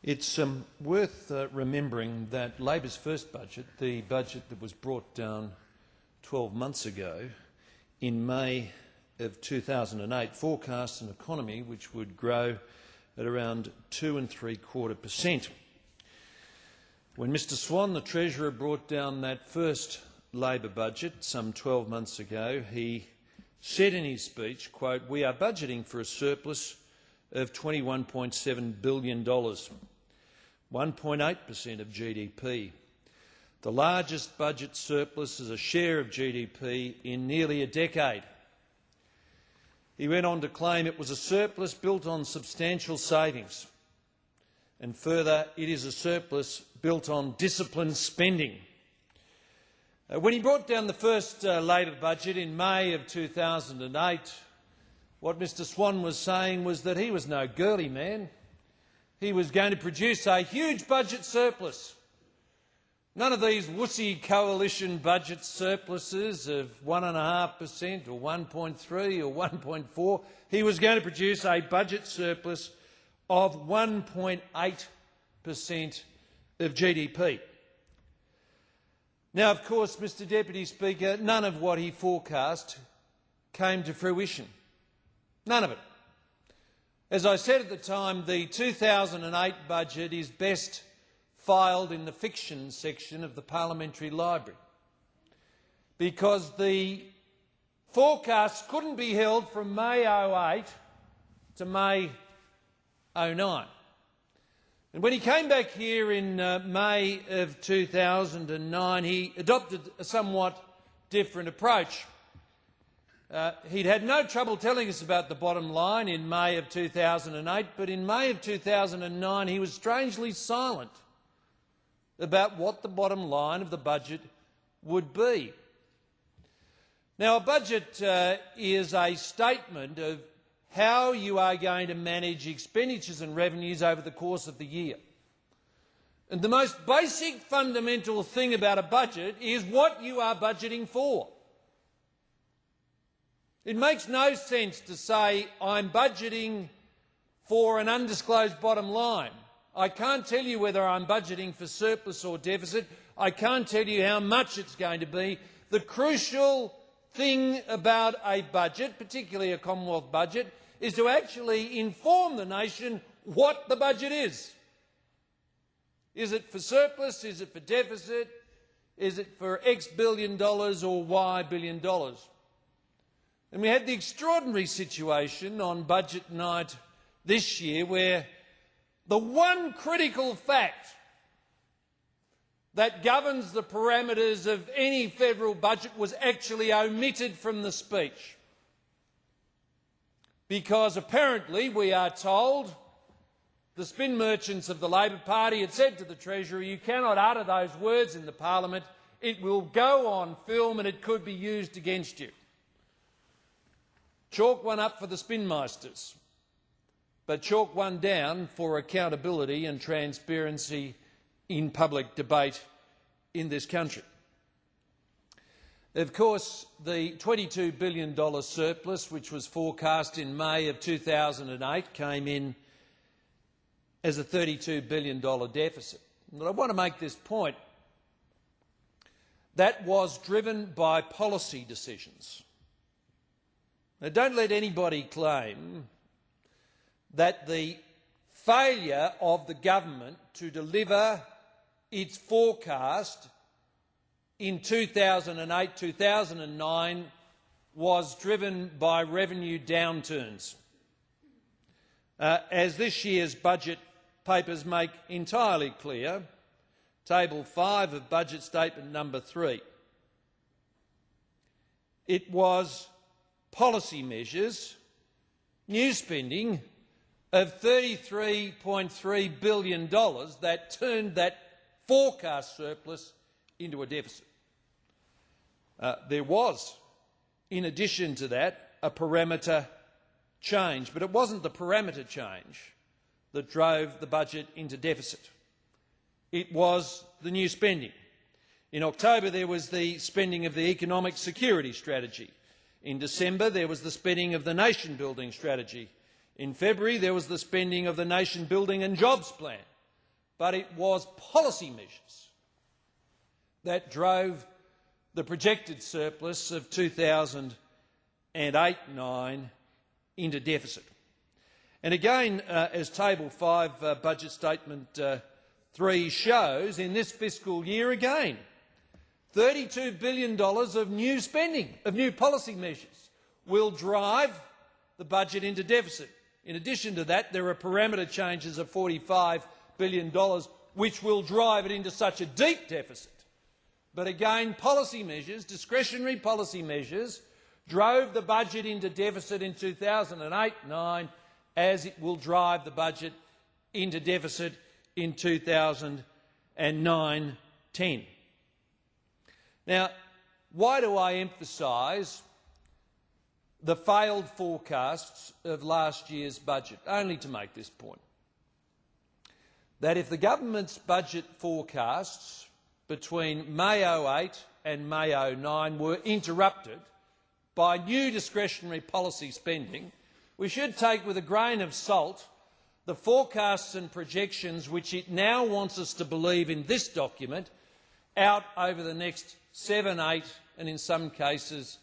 It's worth remembering that Labor's first budget, the budget that was brought down 12 months ago, in May of 2008, forecast an economy which would grow at around 2.75%. When Mr Swan, the Treasurer, brought down that first Labor budget some 12 months ago, he said in his speech, quote, "We are budgeting for a surplus of $21.7 billion, 1.8% of GDP, the largest budget surplus as a share of GDP in nearly a decade." He went on to claim it was a surplus built on substantial savings, and further, it is a surplus built on disciplined spending. When he brought down the first Labor budget in May of 2008, what Mr Swan was saying was that he was no girly man. He was going to produce a huge budget surplus. None of these wussy coalition budget surpluses of 1.5% or 1.3 or 1.4. He was going to produce a budget surplus of 1.8% of GDP. Now, of course, Mr Deputy Speaker, none of what he forecast came to fruition. None of it. As I said at the time, the 2008 budget is best filed in the fiction section of the Parliamentary Library, because the forecasts couldn't be held from May 2008 to May 2009. And when he came back here in May of 2009, he adopted a somewhat different approach. He'd had no trouble telling us about the bottom line in May of 2008, but in May of 2009 he was strangely silent about what the bottom line of the budget would be. Now, a budget is a statement of how you are going to manage expenditures and revenues over the course of the year. And the most basic fundamental thing about a budget is what you are budgeting for. It makes no sense to say, I'm budgeting for an undisclosed bottom line. I can't tell you whether I'm budgeting for surplus or deficit. I can't tell you how much it's going to be. The crucial thing about a budget, particularly a Commonwealth budget, is to actually inform the nation what the budget is. Is it for surplus? Is it for deficit? Is it for X billion dollars or Y billion dollars? And we had the extraordinary situation on budget night this year where the one critical fact that governs the parameters of any federal budget was actually omitted from the speech. Because apparently, we are told, the spin merchants of the Labor Party had said to the Treasurer, you cannot utter those words in the Parliament, it will go on film and it could be used against you. Chalk one up for the spinmeisters, but chalk one down for accountability and transparency in public debate in this country. Of course, the $22 billion surplus, which was forecast in May of 2008, came in as a $32 billion deficit. But I want to make this point. That was driven by policy decisions. Now, don't let anybody claim that the failure of the government to deliver its forecast in 2008-2009 was driven by revenue downturns, as this year's budget papers make entirely clear, Table 5 of Budget Statement number 3. It was policy measures, new spending of $33.3 billion that turned that forecast surplus into a deficit. There was, in addition to that, a parameter change, but it wasn't the parameter change that drove the budget into deficit. It was the new spending. In October there was the spending of the Economic Security Strategy. In December there was the spending of the Nation Building Strategy. In February there was the spending of the Nation Building and Jobs Plan. but it was policy measures that drove the projected surplus of 2008-9 into deficit. And again, as Table 5 Budget Statement 3 shows, in this fiscal year again, $32 billion of new spending, of new policy measures, will drive the budget into deficit. In addition to that, there are parameter changes of $45 billion, which will drive it into such a deep deficit. But again, policy measures, discretionary policy measures, drove the budget into deficit in 2008-9, as it will drive the budget into deficit in 2009-10. Now, why do I emphasise the failed forecasts of last year's budget? Only to make this point, that if the government's budget forecasts between May 08 and May 09 were interrupted by new discretionary policy spending, we should take with a grain of salt the forecasts and projections which it now wants us to believe in this document out over the next 7, 8 and in some cases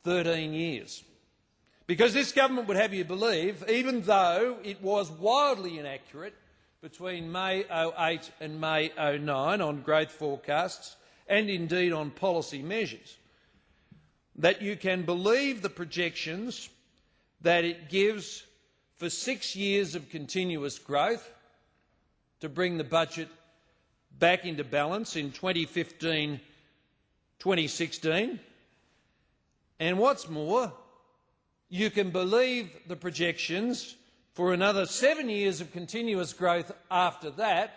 13 years. Because this government would have you believe, even though it was wildly inaccurate between May 08 and May 09 on growth forecasts and indeed on policy measures, that you can believe the projections that it gives for 6 years of continuous growth to bring the budget back into balance in 2015-2016. And what's more, you can believe the projections for another 7 years of continuous growth after that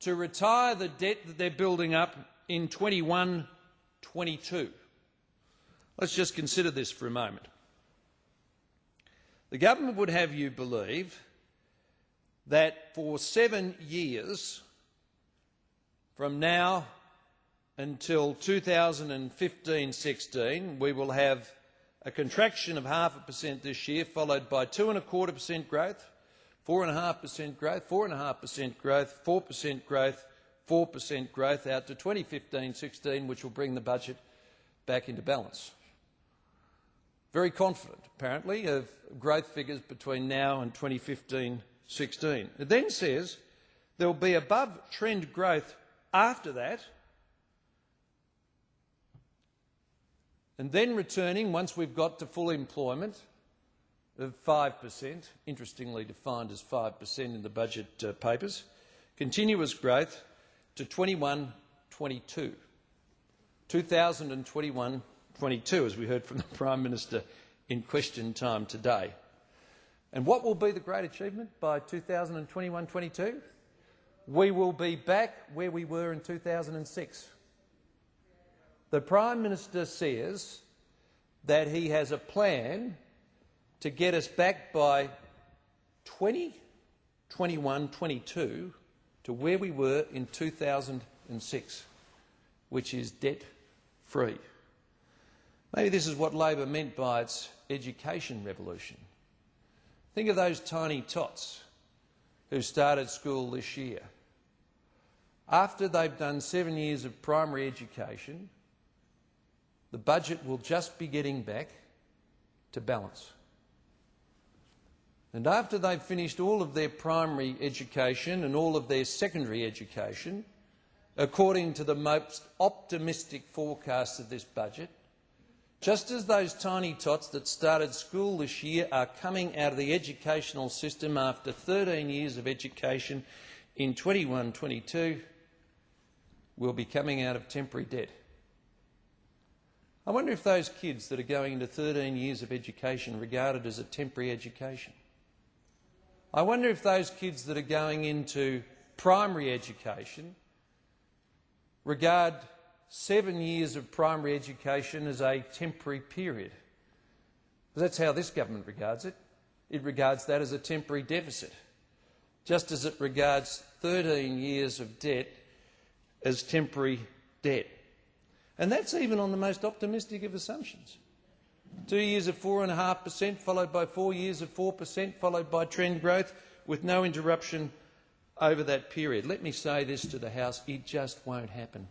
to retire the debt that they're building up in 21-22. Let's just consider this for a moment. The government would have you believe that for 7 years, from now until 2015-16, we will have a contraction of 0.5% this year, followed by 2.25% growth, 4.5% growth, 4.5% growth, 4% growth, 4% growth out to 2015-16, which will bring the budget back into balance. Very confident, apparently, of growth figures between now and 2015-16. It then says there will be above-trend growth after that, and then returning, once we've got to full employment, of 5%, interestingly defined as 5% in the budget papers, continuous growth to 21-22, 2021-22, as we heard from the Prime Minister in question time today. And what will be the great achievement by 2021-22? We will be back where we were in 2006. The Prime Minister says that he has a plan to get us back by 2021-22 to where we were in 2006, which is debt-free. Maybe this is what Labor meant by its education revolution. Think of those tiny tots who started school this year. After they've done 7 years of primary education, the budget will just be getting back to balance. And after they've finished all of their primary education and all of their secondary education, according to the most optimistic forecasts of this budget, just as those tiny tots that started school this year are coming out of the educational system after 13 years of education in 21-22, will be coming out of temporary debt. I wonder if those kids that are going into 13 years of education regarded as a temporary education. I wonder if those kids that are going into primary education regard 7 years of primary education as a temporary period. Because that's how this government regards it. It regards that as a temporary deficit, just as it regards 13 years of debt as temporary debt. And that's even on the most optimistic of assumptions. 2 years of 4.5%, followed by 4 years of 4%, followed by trend growth with no interruption over that period. Let me say this to the House, it just won't happen.